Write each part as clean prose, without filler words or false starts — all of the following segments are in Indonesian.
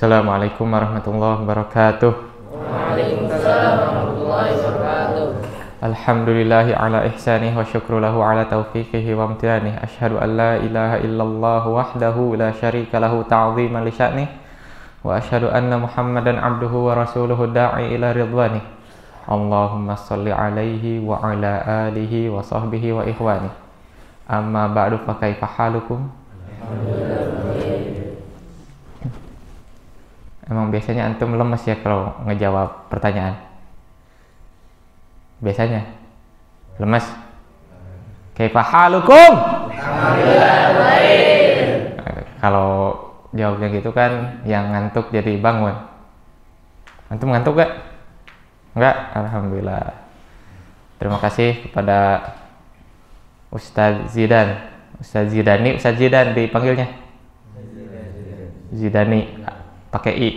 Assalamualaikum warahmatullahi wabarakatuh. Waalaikumsalam warahmatullahi wabarakatuh. Alhamdulillahi ala ihsanih wa syukru lahu ala taufiqihi wa amtianih. Asyhadu an la ilaha illallah wahdahu la syarika lahu ta'ziman li sya'nih. Wa asyhadu anna Muhammadan abduhu wa rasuluhu da'i ila ridwanih. Allahumma salli alaihi wa ala alihi wa sahbihi wa ikhwanih. Amma ba'du fa kaifa halukum? Emang biasanya antum lemes ya kalau ngejawab pertanyaan? Biasanya lemes. Kaifa halukum? Alhamdulillah baik. Kalau jawabnya gitu kan yang ngantuk jadi bangun. Antum ngantuk gak? Enggak? Alhamdulillah. Terima kasih kepada Ustadz Zidan. Ustadz Zidani, Ustadz Zidan dipanggilnya? Zidani. Pakai I?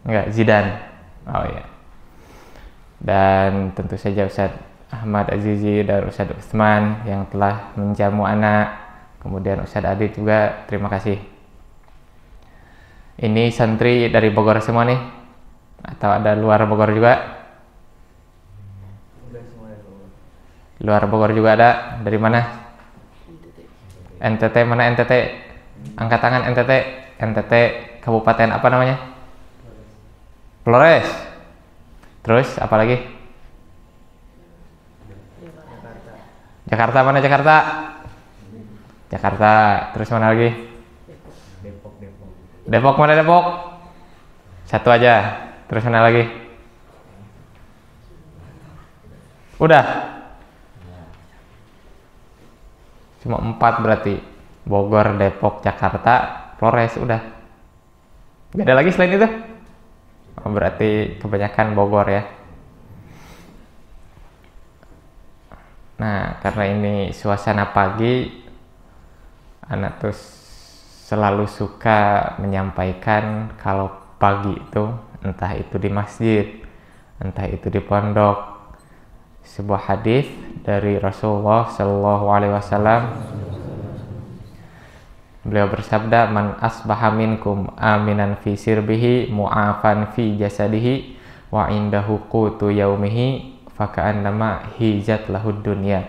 Enggak, Zidan. Oh iya. Dan tentu saja Ustadz Ahmad Azizi dan Ustadz Utsman yang telah menjamu anak. Kemudian Ustadz Adit juga, terima kasih. Ini santri dari Bogor semua nih? Atau ada luar Bogor juga? Luar Bogor juga ada? Dari mana? NTT, mana NTT? Angkat tangan NTT. NTT Kabupaten apa namanya? Flores. Terus apa lagi? Jakarta, mana Jakarta? Jakarta. Terus mana lagi? Depok, mana Depok? Satu aja. Terus mana lagi? Udah? Cuma 4 berarti. Bogor, Depok, Jakarta, Flores, udah. Gak ada lagi selain itu? Oh, berarti kebanyakan Bogor ya. Nah, karena ini suasana pagi, anak tuh selalu suka menyampaikan kalau pagi itu, entah itu di masjid, entah itu di pondok, sebuah hadis dari Rasulullah Shallallahu Alaihi Wasallam. Beliau bersabda, man asbaha minkum aminan fi sirbihi mu'afan fi jasadihi wa indahu qutu yaumihi faka'annama hijat lahud dunya.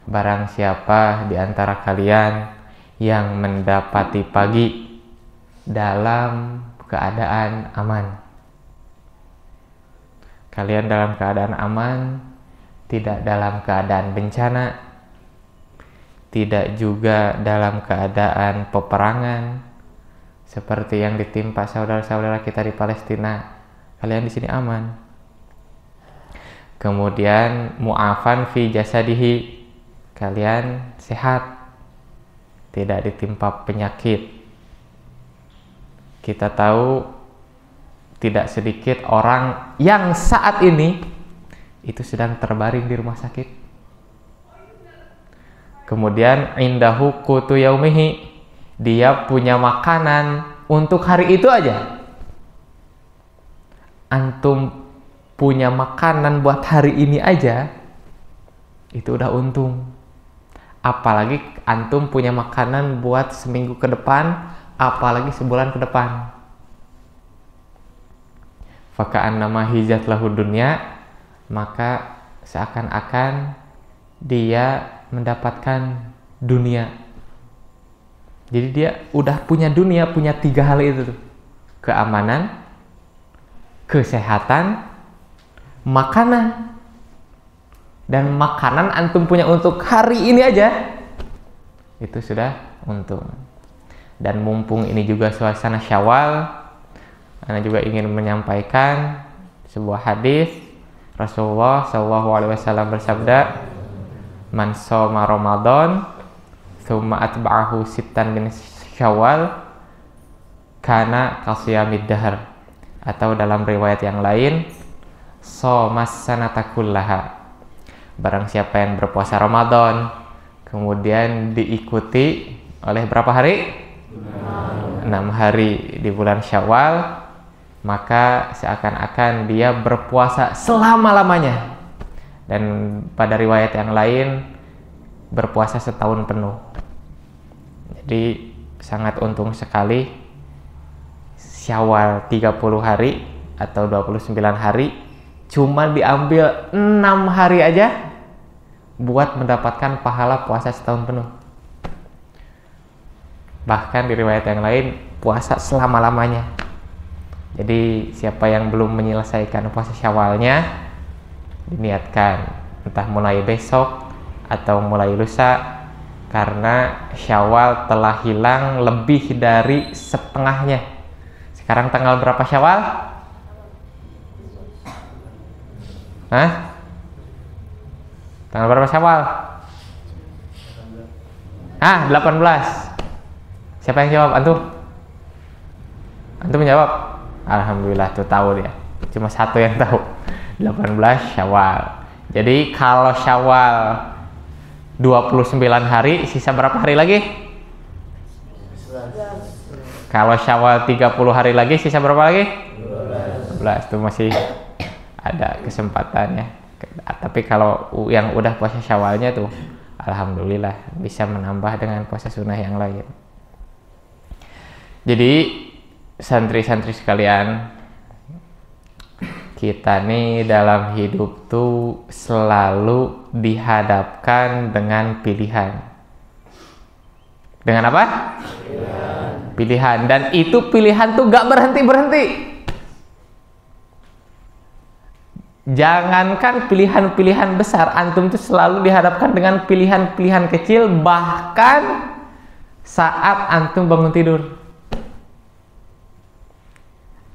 Barang siapa di antara kalian yang mendapati pagi dalam keadaan aman. Kalian dalam keadaan aman, tidak dalam keadaan bencana, tidak juga dalam keadaan peperangan seperti yang ditimpa saudara-saudara kita di Palestina. Kalian di sini aman. Kemudian mu'afan fi jasadihi, kalian sehat, tidak ditimpa penyakit. Kita tahu tidak sedikit orang yang saat ini itu sedang terbaring di rumah sakit. Kemudian indahu qutu yaumihi, dia punya makanan untuk hari itu aja. Antum punya makanan buat hari ini aja, itu udah untung. Apalagi antum punya makanan buat seminggu ke depan, apalagi sebulan ke depan. Faka'annama hijat lahu dunya, maka seakan-akan dia mendapatkan dunia. Jadi dia udah punya dunia, punya 3 hal itu tuh. Keamanan, kesehatan, makanan. Dan makanan antum punya untuk hari ini aja, itu sudah untung. Dan mumpung ini juga suasana Syawal, ana juga ingin menyampaikan sebuah hadis. Rasulullah SAW bersabda, man shoma Ramadan tsumma atba'ahu sittan min Syawal kana qasiyamid dahr. Atau dalam riwayat yang lain, shomas sanata kullaha. Barang siapa yang berpuasa Ramadan kemudian diikuti oleh berapa hari? 6 hari di bulan Syawal, maka seakan-akan dia berpuasa selama-lamanya. Dan pada riwayat yang lain berpuasa setahun penuh. Jadi sangat untung sekali Syawal 30 hari atau 29 hari, cuma diambil 6 hari aja buat mendapatkan pahala puasa setahun penuh. Bahkan di riwayat yang lain puasa selama-lamanya. Jadi siapa yang belum menyelesaikan puasa Syawalnya, diniatkan entah mulai besok atau mulai lusa, karena Syawal telah hilang lebih dari setengahnya. Sekarang tanggal berapa Syawal? Hah? Tanggal berapa Syawal? 18. Siapa yang jawab? Antum? Antum menjawab? Alhamdulillah, tuh tahu dia. Cuma satu yang tahu. 18 Syawal. Jadi kalau Syawal 29 hari, sisa berapa hari lagi? 11. Kalau Syawal 30 hari lagi, sisa berapa lagi? 12. Itu masih ada kesempatannya. Tapi kalau yang udah puasa Syawalnya tuh, alhamdulillah bisa menambah dengan puasa sunnah yang lain. Jadi santri-santri sekalian, kita nih dalam hidup tuh selalu dihadapkan dengan pilihan. Dengan apa? Pilihan. Dan itu pilihan tuh gak berhenti-berhenti. Jangankan pilihan-pilihan besar, antum tuh selalu dihadapkan dengan pilihan-pilihan kecil, bahkan saat antum bangun tidur.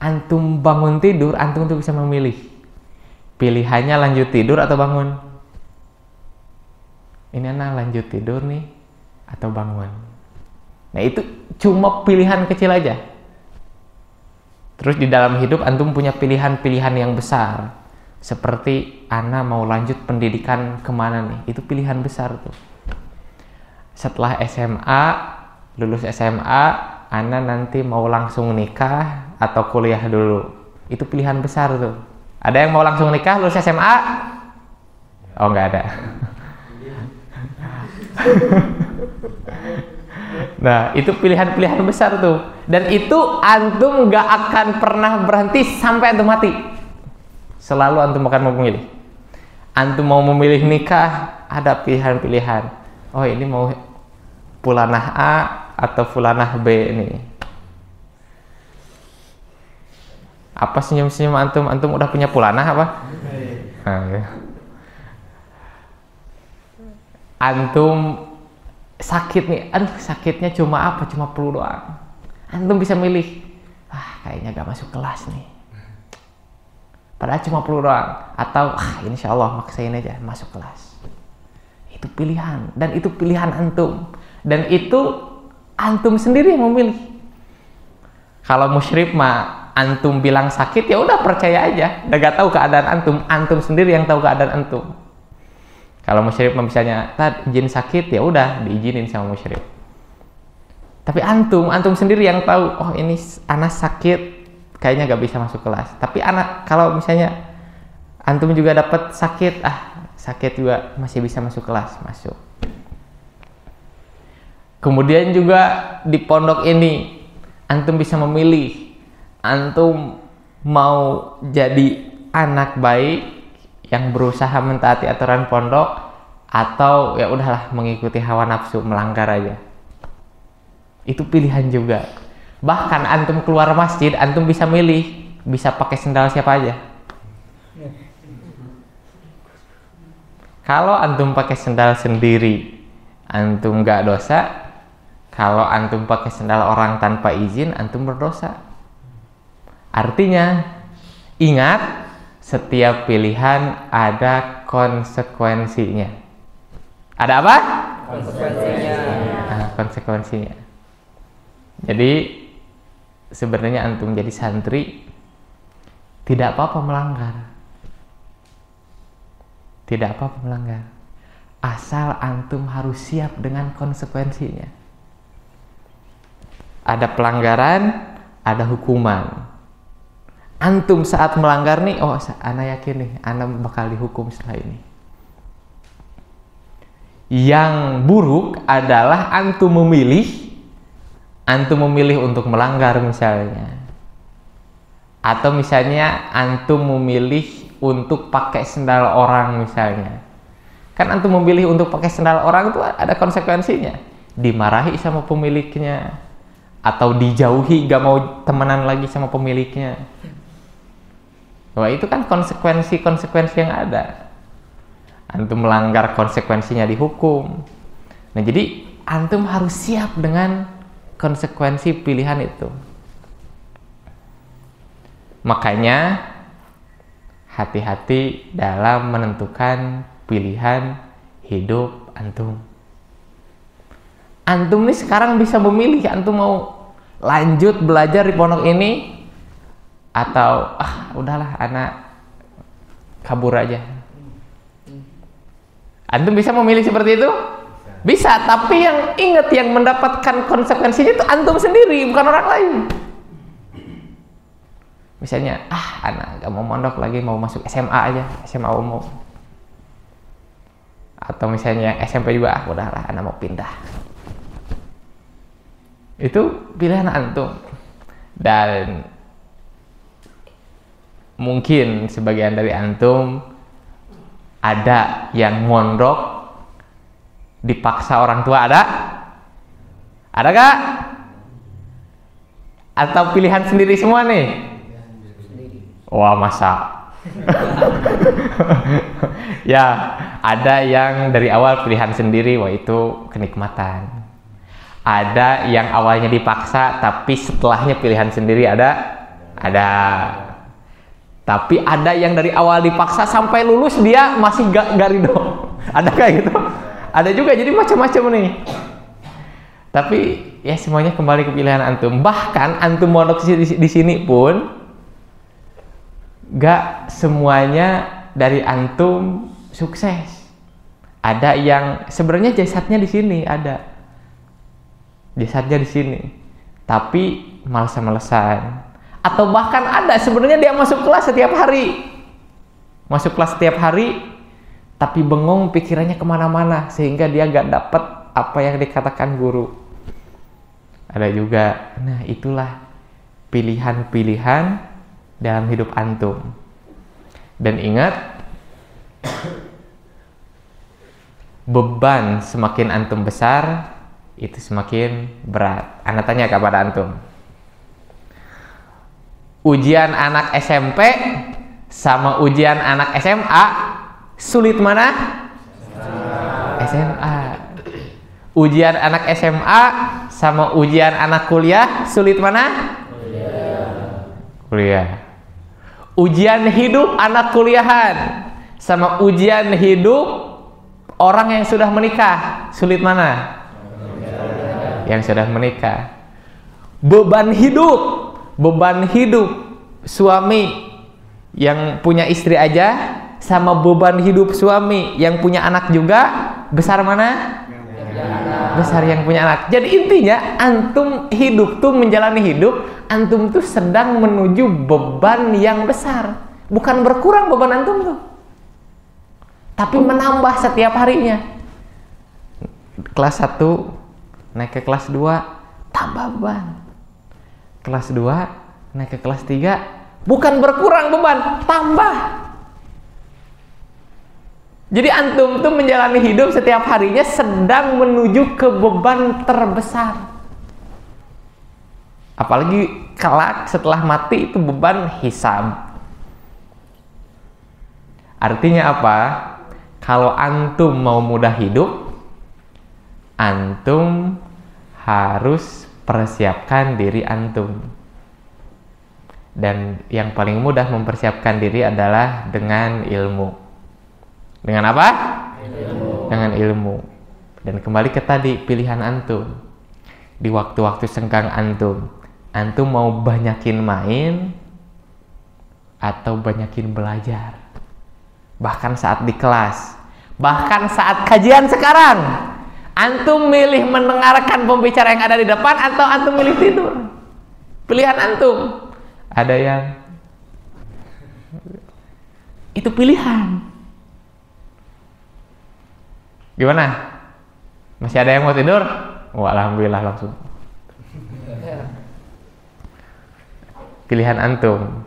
Antum bangun tidur, antum tuh bisa memilih pilihannya lanjut tidur atau bangun. Ini anak lanjut tidur nih atau bangun. Nah itu cuma pilihan kecil aja. Terus di dalam hidup antum punya pilihan-pilihan yang besar, seperti ana mau lanjut pendidikan kemana nih, itu pilihan besar tuh. Setelah SMA, lulus SMA, ana nanti mau langsung nikah atau kuliah dulu, itu pilihan besar tuh. Ada yang mau langsung nikah lulus SMA? Oh nggak ada. Nah itu pilihan-pilihan besar tuh, dan itu antum nggak akan pernah berhenti sampai antum mati. Selalu antum akan memilih. Antum mau memilih nikah, ada pilihan-pilihan. Oh ini mau fulanah A atau fulanah B nih. Apa senyum-senyum antum? Antum udah punya fulanah apa? Nah, ya. Antum sakit nih, aduh sakitnya cuma apa? Cuma flu doang. Antum bisa milih, kayaknya gak masuk kelas nih. Padahal cuma flu doang. Atau insya Allah maksain aja masuk kelas. Itu pilihan, dan itu pilihan antum. Dan itu antum sendiri yang memilih. Kalau musyrik mah antum bilang sakit, ya udah percaya aja. Udah gak tahu keadaan antum, antum sendiri yang tahu keadaan antum. Kalau musyrik misalnya, izin sakit, ya udah diizinin sama musyrik. Tapi antum sendiri yang tahu, oh ini anak sakit, kayaknya gak bisa masuk kelas. Tapi anak, kalau misalnya antum juga dapat sakit, sakit juga masih bisa masuk kelas, masuk. Kemudian juga di pondok ini, antum bisa memilih, antum mau jadi anak baik yang berusaha mentaati aturan pondok, atau ya udahlah mengikuti hawa nafsu, melanggar aja. Itu pilihan juga. Bahkan antum keluar masjid, antum bisa milih, bisa pakai sendal siapa aja. Kalau antum pakai sendal sendiri, antum gak dosa. Kalau antum pakai sendal orang tanpa izin, antum berdosa. Artinya, ingat, setiap pilihan ada konsekuensinya. Ada apa? Konsekuensinya. Konsekuensinya. Jadi sebenarnya antum jadi santri tidak apa-apa melanggar. Tidak apa-apa melanggar. Asal antum harus siap dengan konsekuensinya. Ada pelanggaran, ada hukuman. Antum saat melanggar nih, oh ana yakin nih, ana bakal dihukum setelah ini. Yang buruk adalah antum memilih untuk melanggar misalnya. Atau misalnya antum memilih untuk pakai sendal orang misalnya. Kan antum memilih untuk pakai sendal orang itu ada konsekuensinya. Dimarahi sama pemiliknya. Atau dijauhi, gak mau temenan lagi sama pemiliknya. Wah, itu kan konsekuensi-konsekuensi yang ada. Antum melanggar, konsekuensinya dihukum. Nah, jadi antum harus siap dengan konsekuensi pilihan itu. Makanya hati-hati dalam menentukan pilihan hidup antum. Antum nih sekarang bisa memilih, antum mau lanjut belajar di pondok ini atau udahlah anak kabur aja. Antum bisa memilih seperti itu? Bisa, tapi yang ingat yang mendapatkan konsekuensinya itu antum sendiri, bukan orang lain. Misalnya, anak gak mau mondok lagi, mau masuk SMA aja, SMA umum. Atau misalnya SMP juga, udahlah anak mau pindah. Itu pilihan antum. Dan mungkin sebagian dari antum ada yang mondok dipaksa orang tua, ada? Ada gak? Atau pilihan sendiri semua nih? Wah, masa? Ya, ada yang dari awal pilihan sendiri, wah itu kenikmatan. Ada yang awalnya dipaksa, tapi setelahnya pilihan sendiri, ada. Tapi ada yang dari awal dipaksa sampai lulus dia masih gak ridho. Ada kayak gitu? Ada juga, jadi macam-macam nih. Tapi ya semuanya kembali ke pilihan antum. Bahkan antum mondok di sini pun gak semuanya dari antum sukses. Ada yang sebenarnya jasadnya di sini, ada jasadnya di sini, tapi malas-malesan. Atau bahkan ada sebenarnya dia masuk kelas setiap hari, tapi bengong pikirannya kemana-mana sehingga dia gak dapat apa yang dikatakan guru. Ada juga. Nah, itulah pilihan-pilihan dalam hidup antum. Dan ingat, beban semakin antum besar, itu semakin berat. Ana tanya kepada antum, ujian anak SMP sama ujian anak SMA, sulit mana? SMA. Ujian anak SMA sama ujian anak kuliah, sulit mana? Kuliah. Ujian hidup anak kuliahan sama ujian hidup orang yang sudah menikah, sulit mana? Yang sudah menikah. Beban hidup suami yang punya istri aja sama beban hidup suami yang punya anak juga, besar mana? Besar yang punya anak. Jadi intinya antum hidup tuh, menjalani hidup, antum tuh sedang menuju beban yang besar. Bukan berkurang beban antum tuh, tapi menambah setiap harinya. Kelas 1 naik ke kelas 2 tambah beban. Kelas 2 naik ke kelas 3 bukan berkurang beban, tambah. Jadi antum tuh menjalani hidup setiap harinya sedang menuju ke beban terbesar. Apalagi kelak setelah mati itu beban hisab. Artinya apa? Kalau antum mau mudah hidup, antum harus persiapkan diri antum. Dan yang paling mudah mempersiapkan diri adalah dengan ilmu. Dengan apa? Ilmu. Dengan ilmu. Dan kembali ke tadi, pilihan antum. Di waktu-waktu senggang antum mau banyakin main atau banyakin belajar? Bahkan saat di kelas, bahkan saat kajian sekarang, antum milih mendengarkan pembicara yang ada di depan atau antum milih tidur? Pilihan antum. Ada yang itu pilihan. Gimana? Masih ada yang mau tidur? Wah, alhamdulillah langsung. Pilihan antum.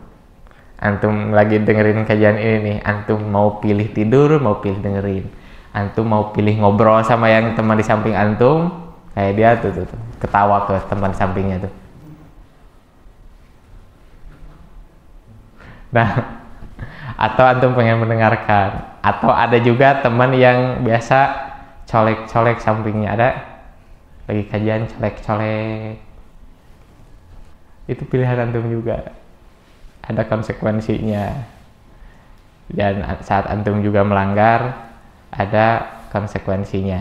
Antum lagi dengerin kajian ini nih, antum mau pilih tidur, mau pilih dengerin. Antum mau pilih ngobrol sama yang teman di samping antum, kayak dia tuh ketawa ke teman sampingnya tuh. Nah, atau antum pengen mendengarkan, atau ada juga teman yang biasa colek-colek sampingnya, ada lagi kajian colek-colek. Itu pilihan antum juga, ada konsekuensinya, dan saat antum juga melanggar ada konsekuensinya.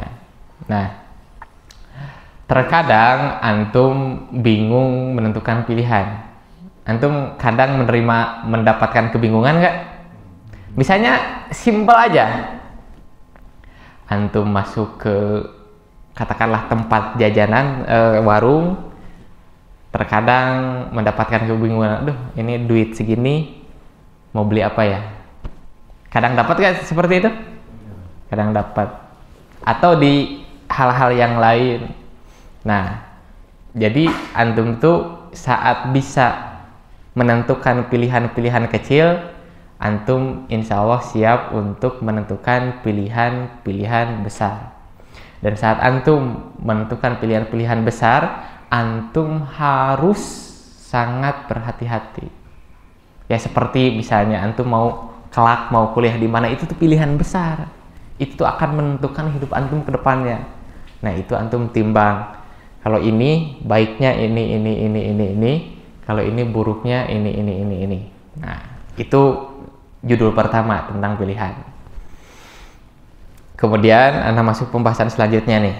Nah, terkadang antum bingung menentukan pilihan. Antum kadang mendapatkan kebingungan nggak? Misalnya simpel aja, antum masuk ke katakanlah tempat jajanan, warung, terkadang mendapatkan kebingungan, aduh ini duit segini mau beli apa ya? Kadang dapat nggak seperti itu? Kadang dapat. Atau di hal-hal yang lain. Nah, jadi antum tuh saat bisa menentukan pilihan-pilihan kecil, antum insya Allah siap untuk menentukan pilihan-pilihan besar. Dan saat antum menentukan pilihan-pilihan besar, antum harus sangat berhati-hati. Ya seperti misalnya antum mau kelak mau kuliah di mana, itu tuh pilihan besar. Itu tuh akan menentukan hidup antum ke depannya. Nah, itu antum timbang. Kalau ini baiknya ini. Kalau ini buruknya ini. Nah, itu judul pertama tentang pilihan. Kemudian Anda masuk pembahasan selanjutnya nih.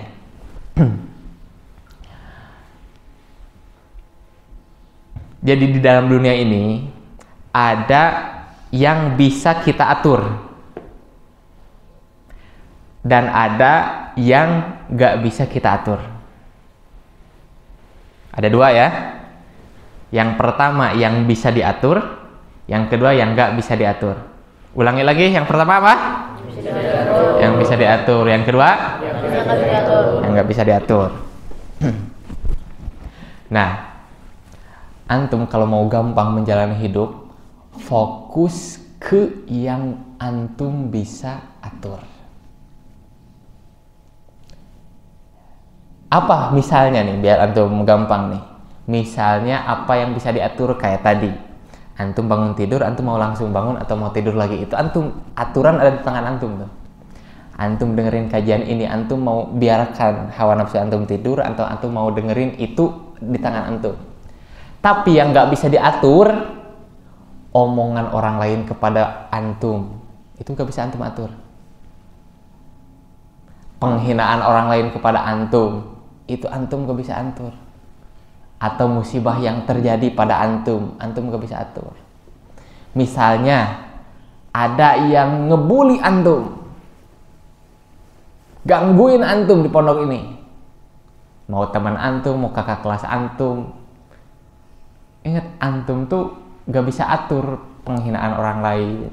Jadi di dalam dunia ini ada yang bisa kita atur dan ada yang gak bisa kita atur. Ada dua ya. Yang pertama yang bisa diatur, yang kedua yang nggak bisa diatur. Ulangi lagi, yang pertama apa? Yang bisa diatur. Yang kedua? Yang nggak bisa diatur. Nah, antum kalau mau gampang menjalani hidup, fokus ke yang antum bisa atur. Apa misalnya nih, biar antum gampang nih. Misalnya apa yang bisa diatur kayak tadi, antum bangun tidur, antum mau langsung bangun atau mau tidur lagi, itu antum, aturan ada di tangan antum tuh. Antum dengerin kajian ini, antum mau biarkan hawa nafsu antum tidur atau antum mau dengerin, itu di tangan antum. Tapi yang nggak bisa diatur, omongan orang lain kepada antum, itu nggak bisa antum atur. Penghinaan orang lain kepada antum, itu antum nggak bisa atur. Atau musibah yang terjadi pada antum gak bisa atur. Misalnya ada yang ngebully antum, gangguin antum di pondok ini, mau teman antum, mau kakak kelas antum. Ingat, antum tuh gak bisa atur penghinaan orang lain,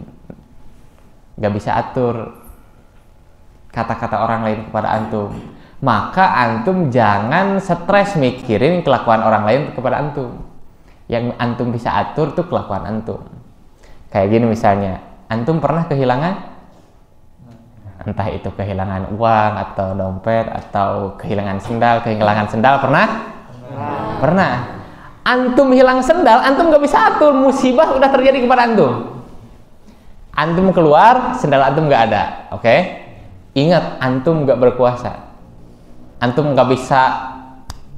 gak bisa atur kata-kata orang lain kepada antum. Maka antum jangan stres mikirin kelakuan orang lain kepada antum. Yang antum bisa atur tuh kelakuan antum. Kayak gini misalnya, antum pernah kehilangan? Entah itu kehilangan uang atau dompet atau kehilangan sendal, pernah? Pernah. Antum hilang sendal, antum gak bisa atur, musibah udah terjadi kepada antum. Antum keluar, sendal antum gak ada, oke? Ingat, antum gak berkuasa. Antum nggak bisa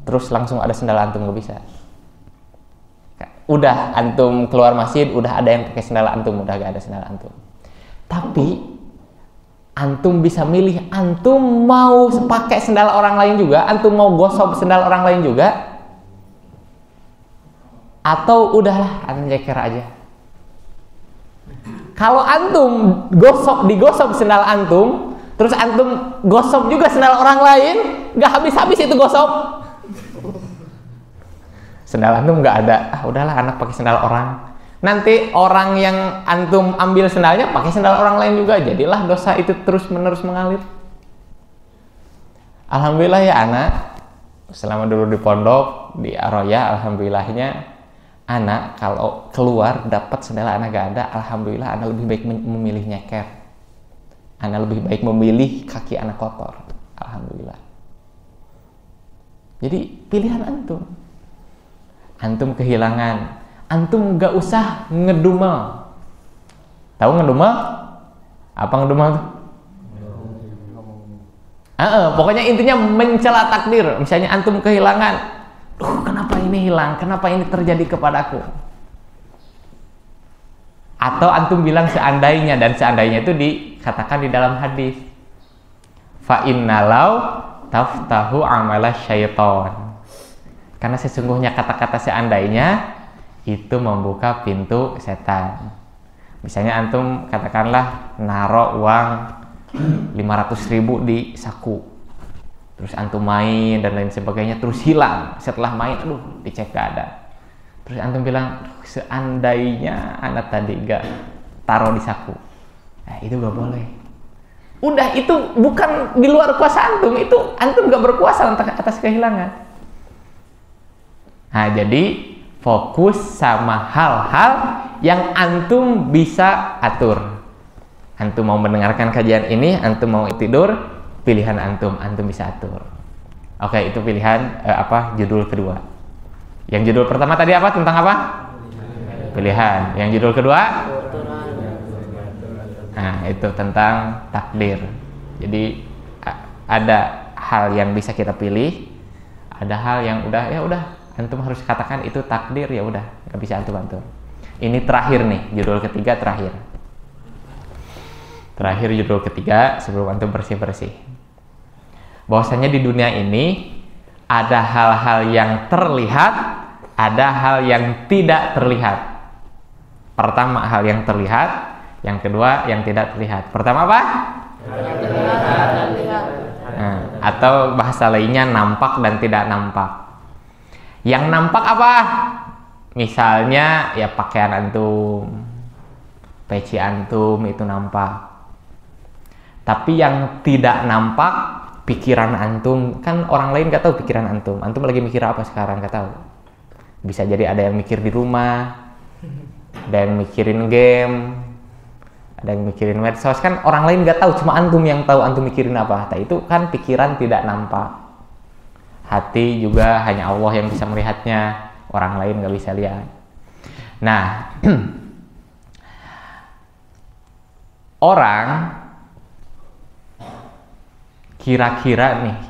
terus langsung ada sendal antum, nggak bisa. Udah antum keluar masjid, udah ada yang pakai sendal antum, udah gak ada sendal antum. Tapi antum bisa milih, antum mau pakai sendal orang lain juga, antum mau gosok sendal orang lain juga, atau udahlah antum ceker aja. Kalau antum digosok sendal antum, terus antum gosok juga sendal orang lain, gak habis-habis itu gosok. Sendal antum gak ada, udahlah anak pakai sendal orang. Nanti orang yang antum ambil sendalnya pakai sendal orang lain juga, jadilah dosa itu terus-menerus mengalir. Alhamdulillah ya anak, selama dulu di pondok, di Aroya, alhamdulillahnya Anak kalau keluar dapat sendal anak gak ada, alhamdulillah anak lebih baik memilih nyeker. Anak lebih baik memilih kaki anak kotor, alhamdulillah. Jadi pilihan antum. Antum kehilangan, antum gak usah ngedumel. Tahu ngedumel? Apa ngedumel tuh? Pokoknya intinya mencela takdir. Misalnya antum kehilangan, kenapa ini hilang? Kenapa ini terjadi kepadaku? Atau antum bilang seandainya, dan seandainya itu dikatakan di dalam hadis. Fa innalau taftahu amala syaiton. Karena sesungguhnya kata-kata seandainya itu membuka pintu setan. Misalnya antum katakanlah naruh uang 500.000 di saku, terus antum main dan lain sebagainya, terus hilang. Setelah main, dicek gak ada. Terus antum bilang, seandainya anak tadi gak taruh di saku. Nah, itu gak boleh. Udah, itu bukan di luar kuasa antum, itu antum gak berkuasa atas kehilangan. Nah, jadi fokus sama hal-hal yang antum bisa atur. Antum mau mendengarkan kajian ini, antum mau tidur, pilihan antum bisa atur. Oke, itu pilihan judul kedua. Yang judul pertama tadi apa? Tentang apa? Pilihan. Yang judul kedua? Nah, itu tentang takdir. Jadi ada hal yang bisa kita pilih, ada hal yang udah antum harus katakan itu takdir, ya udah, nggak bisa antum atur. Ini terakhir nih, judul ketiga terakhir. Terakhir judul ketiga sebelum antum bersih-bersih. Bahwasanya di dunia ini ada hal-hal yang terlihat, ada hal yang tidak terlihat. Pertama hal yang terlihat, yang kedua yang tidak terlihat. Pertama apa? Yang terlihat. Nah, atau bahasa lainnya nampak dan tidak nampak. Yang nampak apa? Misalnya ya pakaian antum, peci antum itu nampak. Tapi yang tidak nampak pikiran antum. Kan orang lain gak tahu pikiran antum. Antum lagi mikir apa sekarang gak tahu. Bisa jadi ada yang mikir di rumah, ada yang mikirin game, ada yang mikirin medsos. Kan orang lain gak tahu, cuma antum yang tahu antum mikirin apa. Nah, itu kan pikiran tidak nampak. Hati juga hanya Allah yang bisa melihatnya, orang lain gak bisa lihat. Nah, orang kira-kira nih,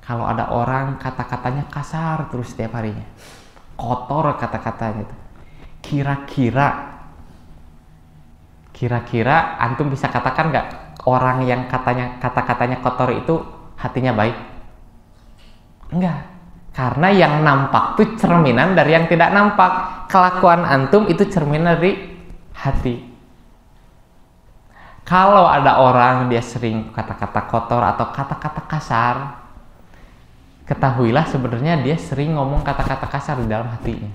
kalau ada orang kata-katanya kasar terus setiap harinya, kotor kata-katanya itu, kira-kira antum bisa katakan nggak orang yang kata-katanya kotor itu hatinya baik? Enggak, karena yang nampak itu cerminan dari yang tidak nampak. Kelakuan antum itu cerminan dari hati. Kalau ada orang dia sering kata-kata kotor atau kata-kata kasar, ketahuilah sebenarnya dia sering ngomong kata-kata kasar di dalam hatinya.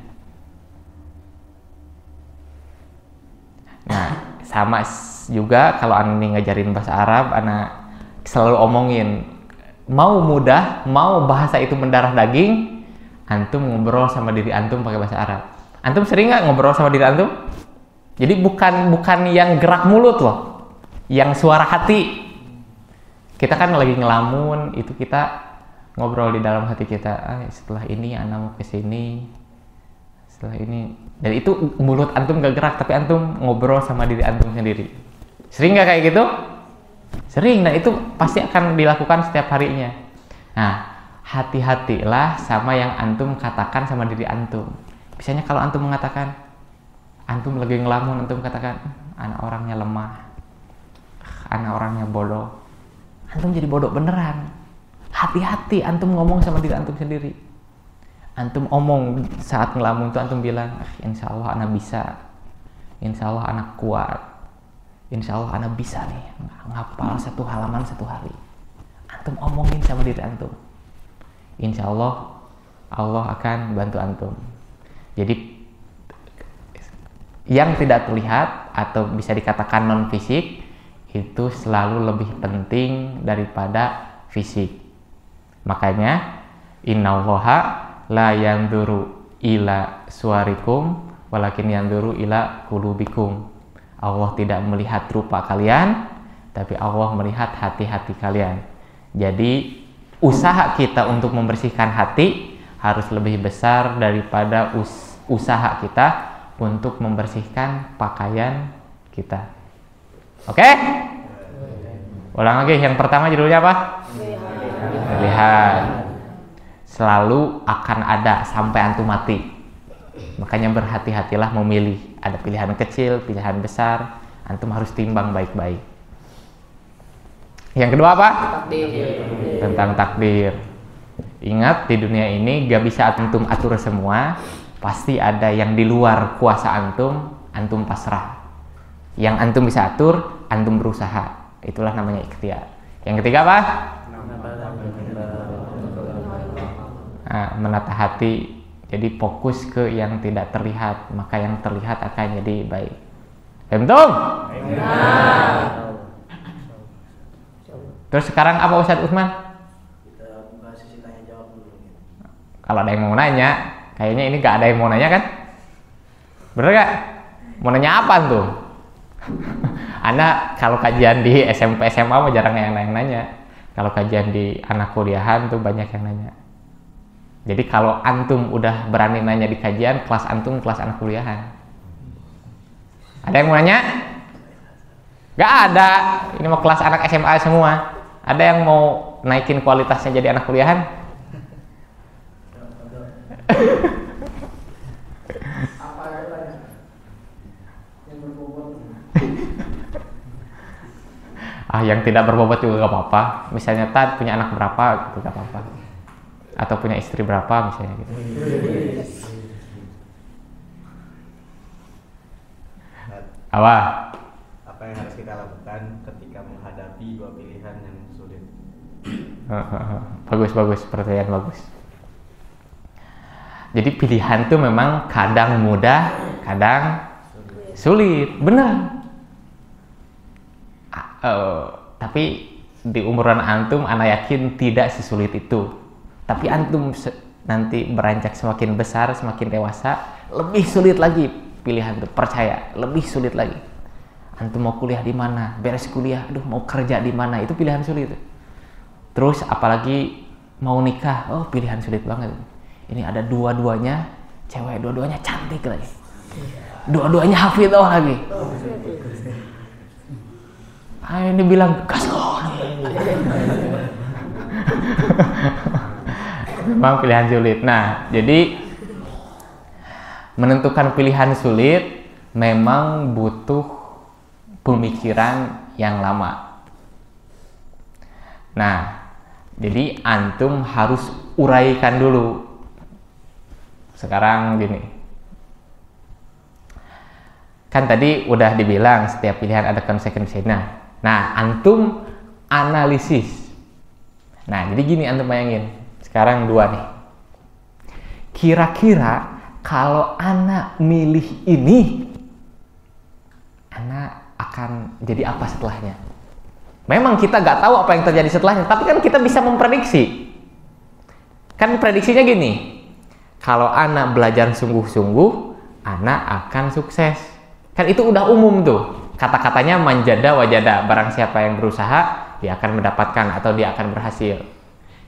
Nah, sama juga kalau Ani ngajarin bahasa Arab, Ana selalu omongin, mau mudah, mau bahasa itu mendarah daging, antum ngobrol sama diri antum pakai bahasa Arab. Antum sering nggak ngobrol sama diri antum? Jadi bukan yang gerak mulut loh, yang suara hati. Kita kan lagi ngelamun, itu kita ngobrol di dalam hati kita. Setelah ini Ana mau kesini, setelah ini, dan itu mulut antum gak gerak, tapi antum ngobrol sama diri antum sendiri. Sering gak kayak gitu? Sering, dan itu pasti akan dilakukan setiap harinya. Nah, hati-hatilah sama yang antum katakan sama diri antum. Misalnya kalau antum mengatakan, antum lagi ngelamun, antum katakan, anak orangnya lemah, anak orangnya bodoh, antum jadi bodoh beneran. Hati-hati antum ngomong sama diri antum sendiri. Antum omong saat ngelamun itu antum bilang, insya Allah anak bisa, insya Allah anak kuat, insya Allah anak bisa nih ngapal 1 halaman 1 hari. Antum omongin sama diri antum, insya Allah Allah akan bantu antum. Jadi yang tidak terlihat atau bisa dikatakan non fisik itu selalu lebih penting daripada fisik. Makanya innallaha la yanzuru ila suwarikum walakin yanzuru ila qulubikum. Allah tidak melihat rupa kalian, tapi Allah melihat hati-hati kalian. Jadi usaha kita untuk membersihkan hati harus lebih besar daripada usaha kita untuk membersihkan pakaian kita. Oke? Ulang lagi, yang pertama judulnya apa? Pilihan. Selalu akan ada sampai antum mati. Makanya berhati-hatilah memilih. Ada pilihan kecil, pilihan besar. Antum harus timbang baik-baik. Yang kedua apa? Takdir. Tentang takdir. Ingat, di dunia ini gak bisa antum atur semua. Pasti ada yang di luar kuasa antum pasrah. Yang antum bisa atur, antum berusaha. Itulah namanya ikhtiar. Yang ketiga apa? Menata hati. Jadi fokus ke yang tidak terlihat, maka yang terlihat akan jadi baik. Betul? Terus sekarang apa Ustadz Utsman? Kita buka sesi tanya jawab dulu. Kalau ada yang mau nanya, kayaknya ini gak ada yang mau nanya kan? Bener gak? Mau nanya apa tuh? Anak kalau kajian di SMP SMA mah jarang yang nanya. Kalau kajian di anak kuliahan tuh banyak yang nanya. Jadi kalau antum udah berani nanya di kajian, kelas antum kelas anak kuliahan. Ada yang mau nanya? Gak ada. Ini mah kelas anak SMA semua. Ada yang mau naikin kualitasnya jadi anak kuliahan? Apa yang berbobot? Yang tidak berbobot juga gak apa-apa. Misalnya Tad punya anak berapa gitu gak apa-apa. Atau punya istri berapa misalnya gitu. Apa? Apa yang harus kita lakukan ketika menghadapi dua pilihan yang sulit? Bagus, pertanyaan bagus. Jadi pilihan tuh memang kadang mudah, kadang sulit. Benar. Tapi di umuran antum, ana yakin tidak sesulit itu. Tapi antum nanti beranjak semakin besar, semakin dewasa, lebih sulit lagi pilihan itu. Percaya, lebih sulit lagi. Antum mau kuliah di mana? Beres kuliah, aduh mau kerja di mana? Itu pilihan sulit. Terus apalagi mau nikah, oh pilihan sulit banget. Ini ada dua-duanya cewek, dua-duanya cantik lagi. Dua-duanya hafidhah lagi. Ini bilang gaskon. Memang pilihan sulit. Nah, jadi menentukan pilihan sulit memang butuh pemikiran yang lama. Nah, jadi antum harus uraikan dulu. Sekarang gini. Kan tadi udah dibilang setiap pilihan ada konsekuensinya. Nah, antum analisis. Nah, jadi gini antum bayangin. Sekarang dua nih. Kira-kira kalau anak milih ini, anak akan jadi apa setelahnya? Memang kita gak tahu apa yang terjadi setelahnya, tapi kan kita bisa memprediksi. Kan prediksinya gini, kalau anak belajar sungguh-sungguh, anak akan sukses. Kan itu udah umum tuh. Kata-katanya manjada wajada, barang siapa yang berusaha, dia akan mendapatkan atau dia akan berhasil.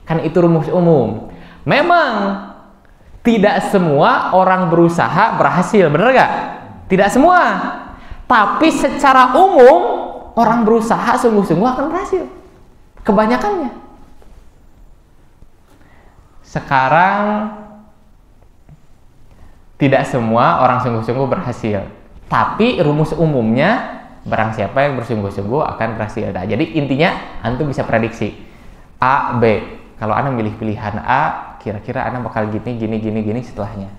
Kan itu rumus umum. Memang tidak semua orang berusaha berhasil, bener gak? Tidak semua. Tapi secara umum orang berusaha sungguh-sungguh akan berhasil. Kebanyakannya. Sekarang tidak semua orang sungguh-sungguh berhasil. Tapi rumus umumnya barang siapa yang bersungguh-sungguh akan berhasil. Nah, jadi intinya antum bisa prediksi A, B. Kalau anak milih pilihan A, kira-kira anak bakal gini setelahnya.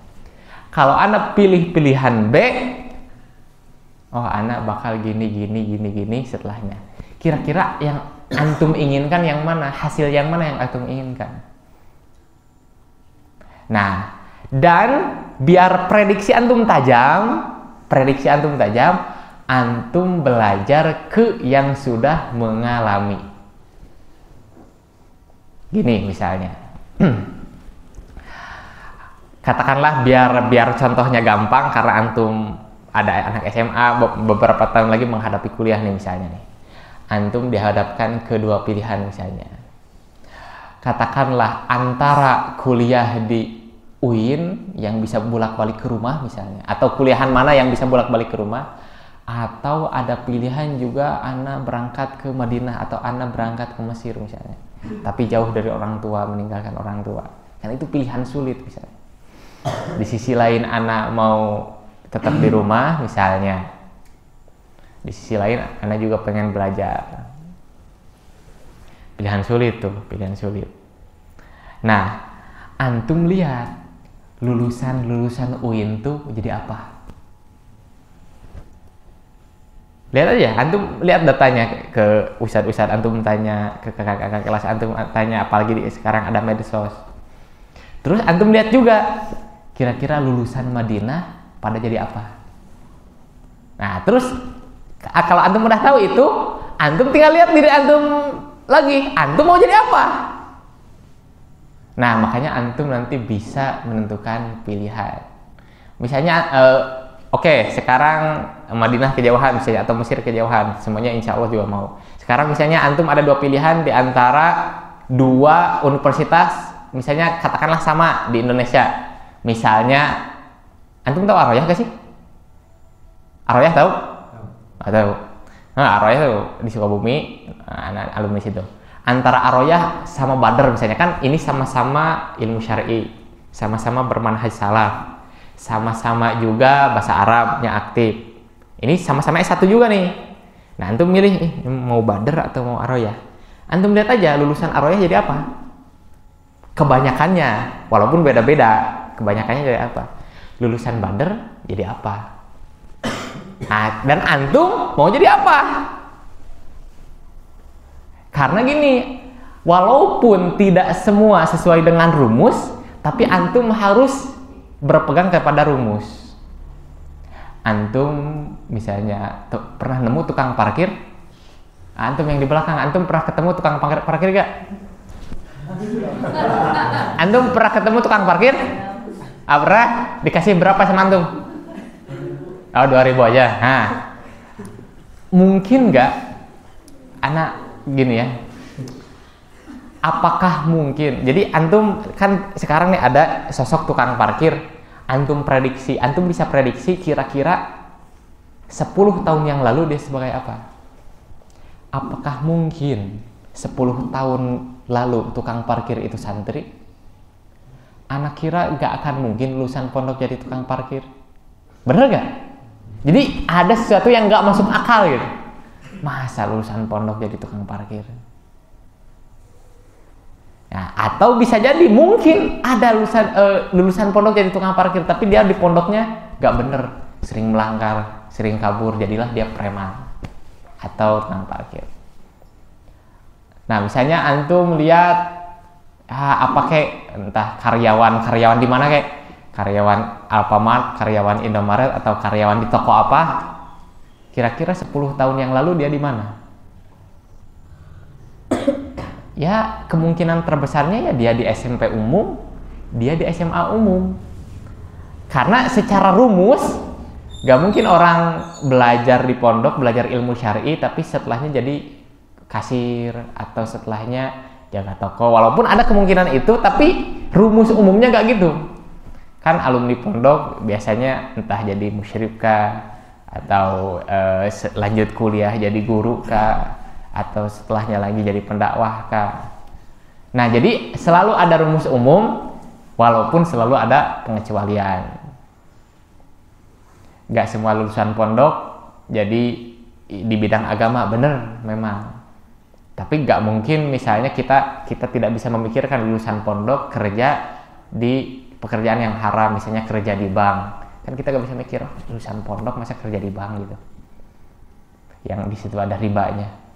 Kalau anak pilih pilihan B, oh anak bakal gini setelahnya. Kira-kira yang antum inginkan yang mana? Hasil yang mana yang antum inginkan? Nah, dan biar prediksi antum tajam, antum belajar ke yang sudah mengalami. Gini misalnya, katakanlah biar contohnya gampang, karena antum ada anak SMA beberapa tahun lagi menghadapi kuliah nih misalnya nih. Antum dihadapkan kedua pilihan misalnya. Katakanlah antara kuliah di UIN yang bisa bolak-balik ke rumah misalnya, atau kuliahan mana yang bisa bolak-balik ke rumah, atau ada pilihan juga anak berangkat ke Madinah atau anak berangkat ke Mesir misalnya, tapi jauh dari orang tua, meninggalkan orang tua. Kan itu pilihan sulit misalnya. Di sisi lain anak mau tetap di rumah misalnya, di sisi lain anak juga pengen belajar. Pilihan sulit tuh, pilihan sulit. Nah, antum lihat lulusan UIN tuh jadi apa? Lihat aja, antum lihat datanya ke ustadz, antum tanya ke kakak-kakak kelas, antum tanya, apalagi sekarang ada medsos. Terus antum lihat juga kira-kira lulusan Madinah pada jadi apa. Nah, terus kalau antum udah tahu itu, antum tinggal lihat diri antum lagi, antum mau jadi apa. Nah, makanya antum nanti bisa menentukan pilihan. Misalnya oke, sekarang Madinah kejauhan misalnya, atau Mesir kejauhan, semuanya insya Allah juga mau. Sekarang misalnya antum ada dua pilihan di antara dua universitas, misalnya katakanlah sama di Indonesia. Misalnya, antum tahu Ar-Royah gak sih? Ar-Royah tahu? Nggak tahu. Nah, Ar-Royah tuh di Sukabumi, anak alumni situ. Antara Ar-Royah sama Badr misalnya, kan ini sama-sama ilmu syar'i, sama-sama bermanhaj salaf, sama-sama juga bahasa Arabnya aktif. Ini sama-sama S1 juga nih. Nah, antum milih mau Badr atau mau Ar-Royah. Antum lihat aja lulusan Ar-Royah jadi apa? Kebanyakannya, walaupun beda-beda, kebanyakannya jadi apa? Lulusan Badr jadi apa? Nah, dan antum mau jadi apa? Karena gini, walaupun tidak semua sesuai dengan rumus, tapi antum harus berpegang kepada rumus. Antum misalnya pernah nemu tukang parkir? Antum yang di belakang, antum pernah ketemu tukang parkir gak? Antum pernah ketemu tukang parkir? Pernah? Dikasih berapa sama antum? Oh, 2.000 aja. Nah, mungkin nggak anak gini ya? Apakah mungkin? Jadi antum kan sekarang nih ada sosok tukang parkir. Antum bisa prediksi kira-kira 10 tahun yang lalu dia sebagai apa? Apakah mungkin 10 tahun lalu tukang parkir itu santri? Anak kira nggak akan mungkin lulusan pondok jadi tukang parkir. Bener nggak? Jadi ada sesuatu yang nggak masuk akal gitu. Masa lulusan pondok jadi tukang parkir? Nah, atau bisa jadi mungkin ada lulusan pondok jadi tukang parkir, tapi dia di pondoknya nggak bener, sering melanggar, sering kabur, jadilah dia preman atau tukang parkir. Nah, misalnya antum lihat apa kayak entah karyawan di mana, kayak karyawan Alfamart, karyawan Indomaret, atau karyawan di toko apa, kira-kira 10 tahun yang lalu dia di mana? Ya, kemungkinan terbesarnya ya dia di SMP umum, dia di SMA umum. Karena secara rumus gak mungkin orang belajar di pondok, belajar ilmu syar'i, tapi setelahnya jadi kasir atau setelahnya jaga toko. Walaupun ada kemungkinan itu, tapi rumus umumnya gak gitu. Kan alumni pondok biasanya entah jadi musyrif kah, atau lanjut kuliah jadi guru kah, atau setelahnya lagi jadi pendakwah kah. Nah, jadi selalu ada rumus umum, walaupun selalu ada pengecualian. Gak semua lulusan pondok jadi di bidang agama, bener memang. Tapi gak mungkin misalnya kita tidak bisa memikirkan lulusan pondok kerja di pekerjaan yang haram, misalnya kerja di bank. Kan kita gak bisa mikir, lulusan pondok masa kerja di bank gitu, yang di situ ada ribanya.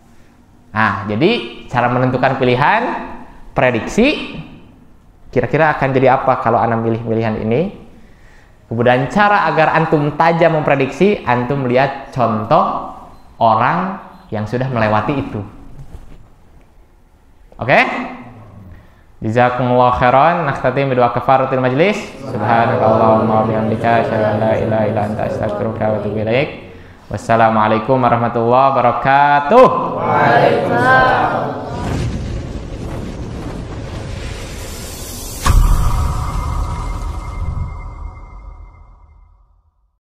Nah, jadi cara menentukan pilihan, prediksi kira-kira akan jadi apa kalau anak milih pilihan ini. Kemudian cara agar antum tajam memprediksi, antum melihat contoh orang yang sudah melewati itu. Oke? Jazakumullah khairan. Nakhtatim bidua kafaratul majlis. Subhanakallahumma wa bihamdika asyhadu an la ilaha illa anta astaghfiruka wa atubu ilaik. Wassalamualaikum warahmatullahi wabarakatuh. Waalaikumsalam.